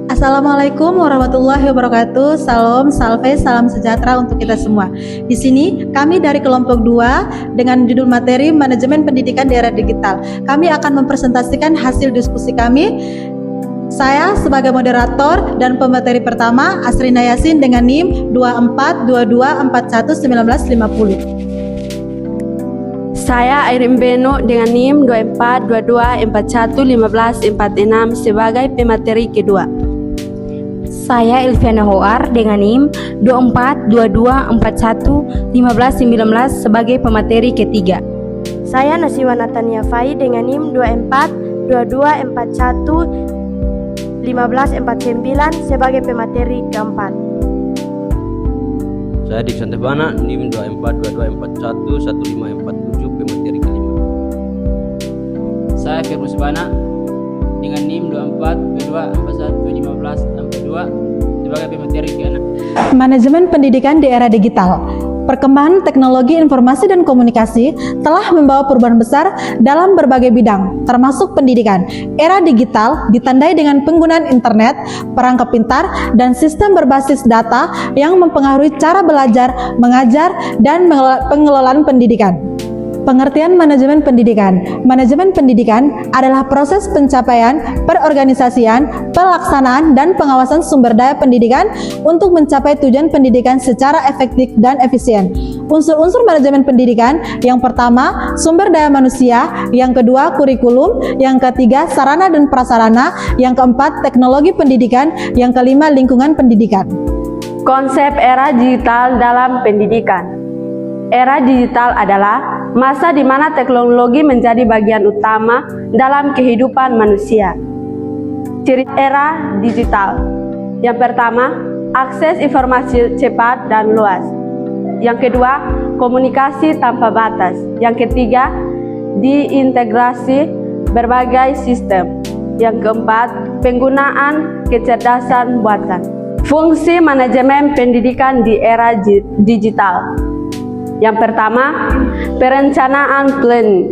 Assalamualaikum warahmatullahi wabarakatuh. Salam, salve, salam sejahtera untuk kita semua. Di sini kami dari kelompok 2 dengan judul materi Manajemen Pendidikan di Era Digital. Kami akan mempresentasikan hasil diskusi kami. Saya sebagai moderator dan pemateri pertama Asrina Yasin dengan NIM 2422411950. Saya Airin Beno dengan NIM 2422411546 sebagai pemateri kedua. Saya Elviana Hoar dengan NIM 2422411519 sebagai pemateri ketiga. Saya Nasiwa Natania Fai dengan NIM 2422411549 sebagai pemateri keempat. Saya Diksan Tebana, NIM 2422411547 pemateri kelima. Saya Firmus Bana dengan NIM 2422411542 sebagai pemateri keenam. Manajemen pendidikan di era digital. Perkembangan teknologi informasi dan komunikasi telah membawa perubahan besar dalam berbagai bidang, termasuk pendidikan. Era digital ditandai dengan penggunaan internet, perangkat pintar, dan sistem berbasis data yang mempengaruhi cara belajar, mengajar, dan pengelolaan pendidikan. Pengertian manajemen pendidikan. Manajemen pendidikan adalah proses pencapaian, perorganisasian, pelaksanaan, dan pengawasan sumber daya pendidikan untuk mencapai tujuan pendidikan secara efektif dan efisien. Unsur-unsur manajemen pendidikan: yang pertama, sumber daya manusia; yang kedua, kurikulum; yang ketiga, sarana dan prasarana; yang keempat, teknologi pendidikan; yang kelima, lingkungan pendidikan. Konsep era digital dalam pendidikan. Era digital adalah masa di mana teknologi menjadi bagian utama dalam kehidupan manusia. Ciri era digital: yang pertama, akses informasi cepat dan luas; yang kedua, komunikasi tanpa batas; yang ketiga, diintegrasi berbagai sistem; yang keempat, penggunaan kecerdasan buatan. Fungsi manajemen pendidikan di era digital: yang pertama, perencanaan planning;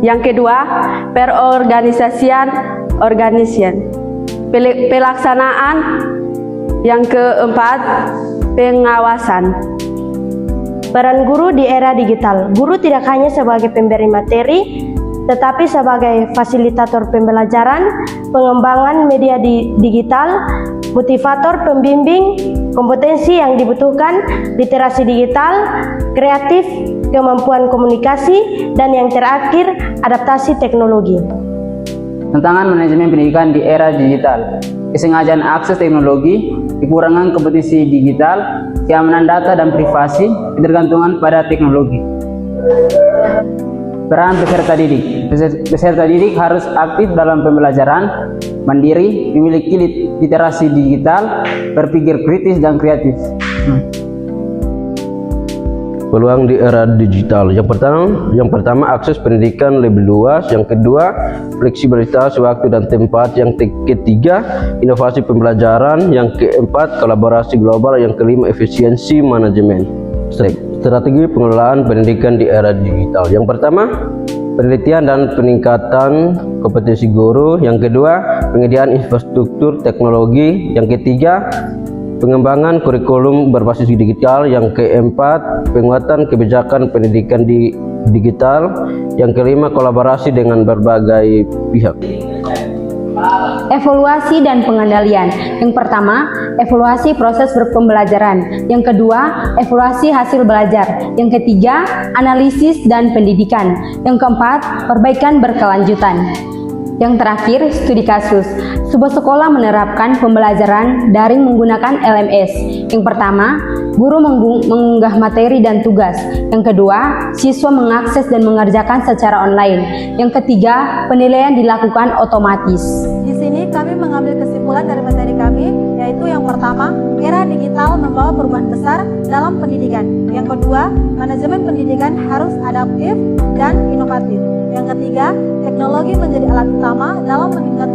yang kedua, perorganisasian pelaksanaan; yang keempat, pengawasan. Peran guru di era digital. Guru tidak hanya sebagai pemberi materi, tetapi sebagai fasilitator pembelajaran, pengembangan media digital, motivator pembimbing, kompetensi yang dibutuhkan, literasi digital, kreatif, kemampuan komunikasi, dan yang terakhir, adaptasi teknologi. Tantangan manajemen pendidikan di era digital: kesengajaan akses teknologi, kekurangan kompetisi digital, keamanan data dan privasi, ketergantungan pada teknologi. Peran peserta didik. Peserta didik harus aktif dalam pembelajaran, mandiri, memiliki literasi digital, berpikir kritis dan kreatif. Peluang di era digital. Yang pertama akses pendidikan lebih luas; yang kedua, fleksibilitas waktu dan tempat; yang ketiga, inovasi pembelajaran; yang keempat, kolaborasi global; yang kelima, efisiensi manajemen. Strategi pengelolaan pendidikan di era digital. Yang pertama, penelitian dan peningkatan kompetensi guru; yang kedua, penyediaan infrastruktur teknologi; yang ketiga, pengembangan kurikulum berbasis digital; yang keempat, penguatan kebijakan pendidikan di digital; yang kelima, kolaborasi dengan berbagai pihak. Evaluasi dan pengendalian. Yang pertama, evaluasi proses pembelajaran; yang kedua, evaluasi hasil belajar; yang ketiga, analisis dan pendidikan; yang keempat, perbaikan berkelanjutan; yang terakhir, studi kasus. Sebuah sekolah menerapkan pembelajaran daring menggunakan LMS. Yang pertama, guru mengunggah materi dan tugas; yang kedua, siswa mengakses dan mengerjakan secara online; yang ketiga, penilaian dilakukan otomatis. Di sini kami mengambil kesimpulan dari materi kami, yaitu yang pertama, era digital membawa perubahan besar dalam pendidikan; yang kedua, manajemen pendidikan harus adaptif dan inovatif; yang ketiga, teknologi menjadi alat utama dalam meningkatkan